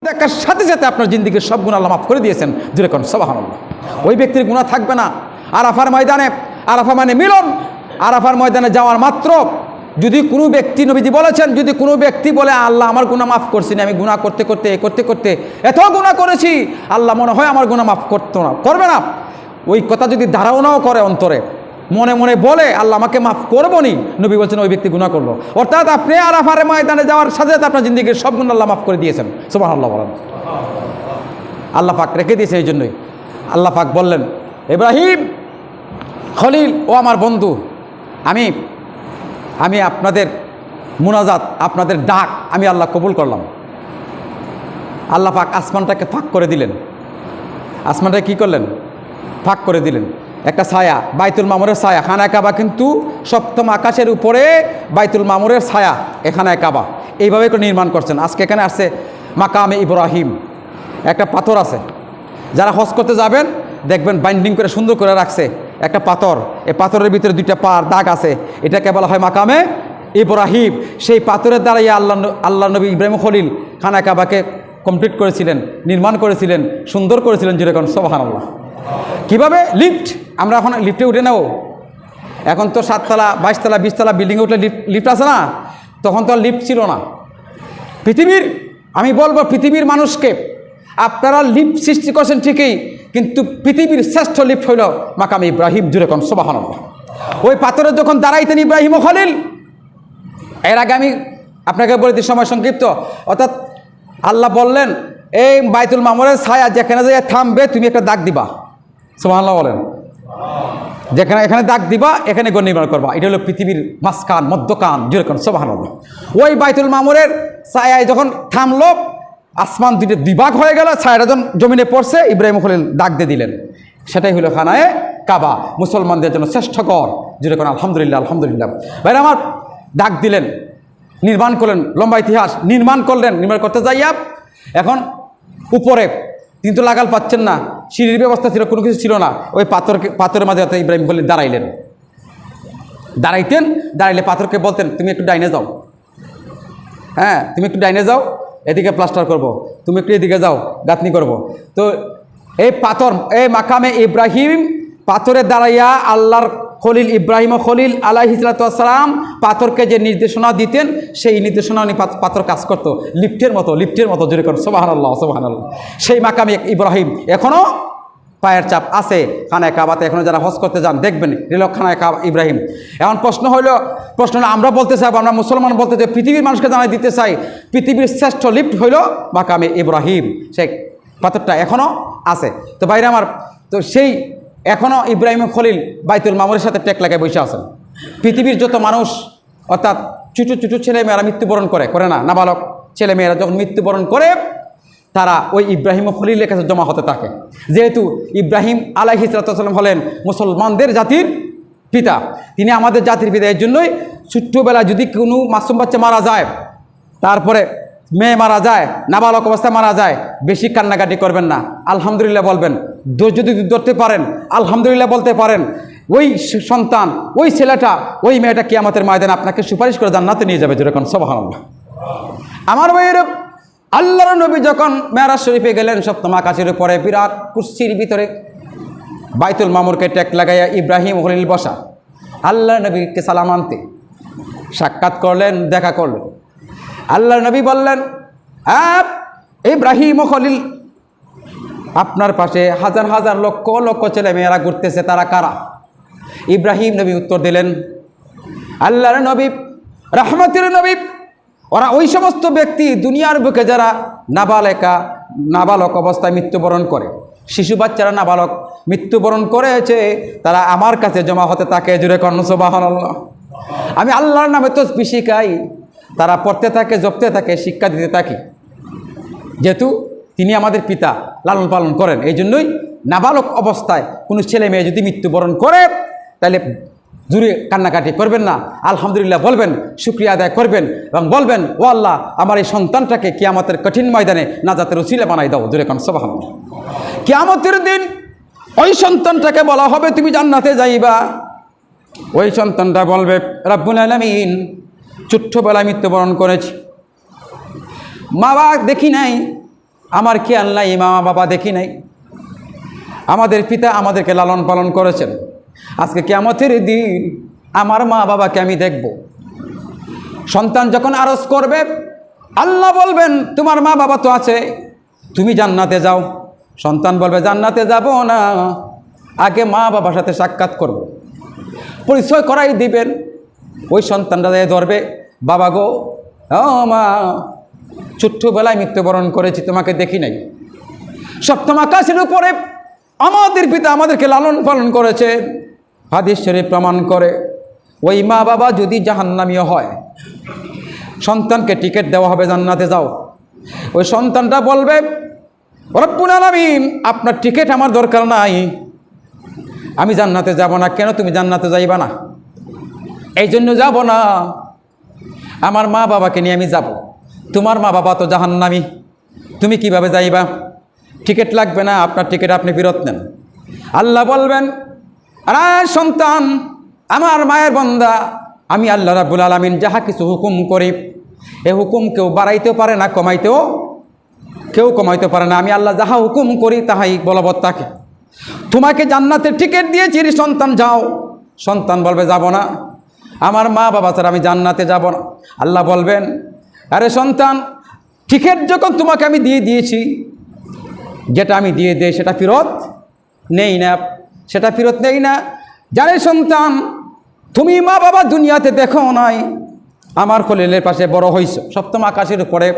দেখার সাথে সাথে আপনার জিন্দিগির সব গুনাহ আল্লাহ মাফ করে দিয়েছেন। যেরকম সুবহানাল্লাহ। ওই ব্যক্তির গুনাহ থাকবে না। আরাফার ময়দানে, আরাফা মানে মিলন, আরাফার ময়দানে যাওয়ার মাত্র যদি কোনো ব্যক্তি, নবীজি বলেছেন, যদি কোনো ব্যক্তি বলে আল্লাহ আমার গুনাহ মাফ করছেন, আমি গুনাহ করতে করতে এত গুনাহ করেছি, আল্লাহ মনে হয় আমার গুনাহ মাফ করবে না, ওই কথা যদি ধারণাও করে অন্তরে, মনে মনে বলে আল্লাহ আমাকে মাফ করবো নি, নবী বলছেন ওই ব্যক্তি গুনাহ করলো। অর্থাৎ আপনি আরাফার ময়দানে যাওয়ার সাথে সাথে আপনার জিন্দিগির সব গুনাহ আল্লাহ মাফ করে দিয়েছেন। সুবহানাল্লাহ বলেন। আল্লাহ পাক রেখে দিয়েছে। এই জন্যই আল্লাহ পাক বললেন, ইব্রাহিম খলিল, ও আমার বন্ধু, আমি আপনাদের মুনাজাত, আপনাদের ডাক আমি আল্লাহ কবুল করলাম। আল্লাহ পাক আসমানটাকে ফাঁক করে দিলেন। আসমানটাকে কী করলেন? ফাঁক করে দিলেন। একটা ছায়া, বাইতুল মামুরের ছায়া। খানায় কাবা কিন্তু সপ্তম আকাশের উপরে বাইতুল মামুরের ছায়া, এখানে কাবা এইভাবে করে নির্মাণ করছেন। আজকে এখানে আসছে মাকামে ইব্রাহিম, একটা পাথর আছে। যারা হজ করতে যাবেন দেখবেন বাইন্ডিং করে সুন্দর করে রাখছে একটা পাথর। এই পাথরের ভিতরে দুইটা দাগ আছে, এটাকে বলা হয় মাকামে ইব্রাহিম। সেই পাথরের দ্বারাই আল্লাহ নবী ইব্রাহিম খলিল খানায় কাবাকে কমপ্লিট করেছিলেন, নির্মাণ করেছিলেন, সুন্দর করেছিলেন। যেরকম সুবহানাল্লাহ। কীভাবে? লিফট। আমরা এখন লিফটে উঠে নেব। এখন তো 7 তলা 22 তলা 20 তলা বিল্ডিংয়ে উঠলে লিফট আছে না, তখন তো আর লিফট ছিল না। আমি বলবো পৃথিবীর মানুষকে, আপনারা লিফট সৃষ্টি করছেন ঠিকই, কিন্তু পৃথিবীর শ্রেষ্ঠ লিফট হইল মাকামে ইব্রাহিম। যেরকম সুবহানাল্লাহ। ওই পাথরে যখন দাঁড়াইতেন ইব্রাহিম ও খলিল, এর আগে আমি আপনাকে বলে দিই, সময় সংক্ষিপ্ত। অর্থাৎ আল্লাহ বললেন, এই বাইতুল মামুরের ছায়া যেখানে যে থামবে তুমি একটা দাগ দিবা। সুবহানাল্লাহ বলেন। এখানে দাগ দিবা, এখানে ঘর নির্মাণ করবা। এটা হলো পৃথিবীর মাঝখান, মধ্যখান। যেরকম সুবহানাল্লাহ। ওই বাইতুল মামুরের ছায়ায় যখন থামলো, আসমান দুটো বিভাগ হয়ে গেল, ছায়াটা যখন জমিনে পড়ছে, ইব্রাহিম খলিল দাগ দিয়ে দিলেন। সেটাই হলো খানায়ে কাবা, মুসলমানদের জন্য শ্রেষ্ঠ ঘর। যেরকম আলহামদুলিল্লাহ, আলহামদুলিল্লাহ। ভাইরা আমার, দাগ দিলেন, নির্মাণ করলেন। লম্বা ইতিহাস। নির্মাণ করতে যাইয়া এখন উপরে কিন্তু লাগাল পাচ্ছেন না, সিঁড়ির ব্যবস্থা ছিল, কোনো কিছু ছিল না। ওই পাথরের মাঝে ইব্রাহিম খলিল দাঁড়াইলে পাথরকে বলতেন, তুমি একটু ডাইনে যাও, হ্যাঁ তুমি একটু ডাইনে যাও, এদিকে প্লাস্টার করব, তুমি একটু এদিকে যাও, গাঁথনি করব। তো এই পাথর, এই মাকামে ইব্রাহিম পাথরে দাঁড়াইয়া আল্লাহর খলিল ইব্রাহিম ও খলিল আলাইহিস সালাতু ওয়াস সালাম পাথরকে যে নির্দেশনা দিতেন, সেই নির্দেশনা পাথর কাজ করতো লিফটের মতো। যেরকম সুবহানাল্লাহ, সুবহানাল্লাহ। সেই মাকামে ইব্রাহিম এখনও পায়ের চাপ আছে খানায় কাবাতে। এখনও যারা হজ করতে যান দেখবেন খানায় কাবা ইব্রাহিম। এখন প্রশ্ন হলো আমরা বলতে চাই, আমরা মুসলমান বলতে চাই, পৃথিবীর মানুষকে জানাই দিতে চাই, পৃথিবীর শ্রেষ্ঠ লিফট হইল মাকামে ইব্রাহিম। সেই পাথরটা এখনও আছে। তো বাইরে আমার, তো সেই এখনও ইব্রাহিম খলিল বাইতুল মামুরের সাথে টেক লাগায় বসে আছেন। পৃথিবীর যত মানুষ, অর্থাৎ ছোটো ছেলেমেয়েরা মৃত্যুবরণ করে না, নাবালক ছেলেমেয়েরা যখন মৃত্যুবরণ করে, তারা ওই ইব্রাহিম খলিলের কাছে জমা হতে থাকে। যেহেতু ইব্রাহিম আলাইহিস সালাম হলেন মুসলমানদের জাতির পিতা, তিনি আমাদের জাতির পিতা। এর জন্যই ছোট্টবেলায় যদি কোনো মাসুম বাচ্চা মারা যায়, তারপরে মেয়ে মারা যায়, নাবালক অবস্থায় মারা যায়, বেশি কান্নাকাটি করবেন না, আলহামদুলিল্লাহ বলবেন। যদি ধরতে পারেন, আলহামদুলিল্লাহ বলতে পারেন, ওই সন্তান, ওই ছেলেটা, ওই মেয়েটা কিয়ামতের ময়দানে আপনাকে সুপারিশ করে জান্নাতে নিয়ে যাবে। যেরকম সুবহানাল্লাহ। আমার ভাইয়ের, আল্লাহর নবী যখন মেরাজ শরীফে গেলেন, সপ্তম আকাশের উপরে বিরাট কুরসির ভিতরে বাইতুল মামুরকে টেক লাগাইয়া ইব্রাহিম খলিল বসা, আল্লাহর নবীকে সালাম আনতে সাক্ষাৎ করলেন, দেখা করলেন। আল্লাহর নবী বললেন, ইব্রাহিম খলিল, আপনার পাশে হাজার হাজার লক্ষ লক্ষ ছেলে মেয়েরা ঘুরতেছে, তারা কারা? ইব্রাহিম নবী উত্তর দিলেন, আল্লাহর নবী, রহমতের নবী, ওরা ওই সমস্ত ব্যক্তি দুনিয়ার বুকে যারা নাবালক অবস্থায় মৃত্যুবরণ করে, শিশু বাচ্চারা নাবালক মৃত্যুবরণ করেছে, তারা আমার কাছে জমা হতে থাকে। জুড়ে কর্ণ সুবহানাল্লাহ। আমি আল্লাহর নামে তসবিহ শিখাই, তারা পড়তে থাকে, জপতে থাকে, শিক্ষা দিতে থাকি। যেহেতু তিনি আমাদের পিতা, লালন পালন করেন, এই জন্যই নাবালক অবস্থায় কোনো ছেলে মেয়ে যদি মৃত্যুবরণ করে, তাহলে জুড়ে কান্নাকাটি করবেন না, আলহামদুলিল্লাহ বলবেন, শুকরিয়া আদায় করবেন এবং বলবেন, ও আল্লাহ, আমার এই সন্তানটাকে কিয়ামতের কঠিন ময়দানে নাজাতের উসিলা বানাই দাও। জুড়ে কান সুবহানাল্লাহ। কিয়ামতের দিন ওই সন্তানটাকে বলা হবে তুমি জান্নাতে যাইবা। ওই সন্তানটা বলবে, রব্বুল আলামিন, ছোট্টবেলায় মৃত্যুবরণ করেছি, মা বাবা দেখি নাই, আমার খেয়াল নাই, মা বাবা দেখি নাই। আমাদের পিতা আমাদেরকে লালন পালন করেছেন। আজকে কিয়ামতের দিন আমার মা বাবাকে আমি দেখব। সন্তান যখন আরজ করবে, আল্লাহ বলবেন তোমার মা বাবা তো আছে, তুমি জান্নাতে যাও। সন্তান বলবে জান্নাতে যাব না, আগে মা বাবার সাথে সাক্ষাৎ করব। পরিচয় করাই দিবেন। ওই সন্তানটা ধরবে, বাবা গো, ও মা, ছোট্টবেলায় মৃত্যুবরণ করেছি, তোমাকে দেখি নাই। সপ্তম আকাশের উপরে আমাদের পিতা আমাদেরকে লালন পালন করেছে। হাদিস শরীফ প্রমাণ করে, ওই মা বাবা যদি জাহান্নামীয় হয়, সন্তানকে টিকিট দেওয়া হবে জান্নাতে যাও। ওই সন্তানটা বলবে রব্বুল আলামিন, আপনার টিকিট আমার দরকার নাই, আমি জান্নাতে যাব না। কেন তুমি জান্নাতে যাইবা না? এই জন্য যাব না, আমার মা বাবাকে নিয়ে আমি যাব। তোমার মা বাবা তো জাহান্নামী, তুমি কিভাবে যাইবা? টিকিট লাগবে না, আপনার টিকিট আপনি ফেরত নেন। আল্লাহ বলবেন, আরে সন্তান, আমার মায়ের বান্দা, আমি আল্লাহ রাব্বুল আলামিন যাহা কিছু হুকুম করি, এ হুকুম কেউ বাড়াইতেও পারে না, কেউ কমাইতে পারে না। আমি আল্লাহ যাহা হুকুম করি তাহাই বলবৎ থাকে। তোমাকে জান্নাতের টিকিট দিয়েছি, সন্তান যাও। সন্তান বলবে যাব না, আমার মা বাবা ছাড়া আমি জান্নাতে যাব না। আল্লাহ বলবেন, আরে সন্তান, টিকিট যখন তোমাকে আমি দিয়ে দিয়েছি, যেটা আমি দিয়ে দিই সেটা ফেরত নেই না, সেটা ফেরত নেই না। জানে সন্তান, তুমি মা বাবা দুনিয়াতে দেখো নাই, আমার খলিলের পাশে বড় হইছো, সপ্তম আকাশের উপরে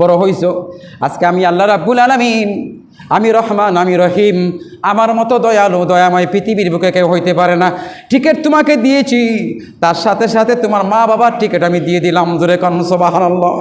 বড় হইছো। আজকে আমি আল্লাহ রাব্বুল আলামিন, আমি রহমান, আমি রহিম, আমার মতো দয়ালু দয়াময় পৃথিবীর বুকে কেউ হইতে পারে না। টিকিট তোমাকে দিয়েছি, তার সাথে সাথে তোমার মা বাবার টিকিট আমি দিয়ে দিলাম। জোরে কান সুবহানাল্লাহ।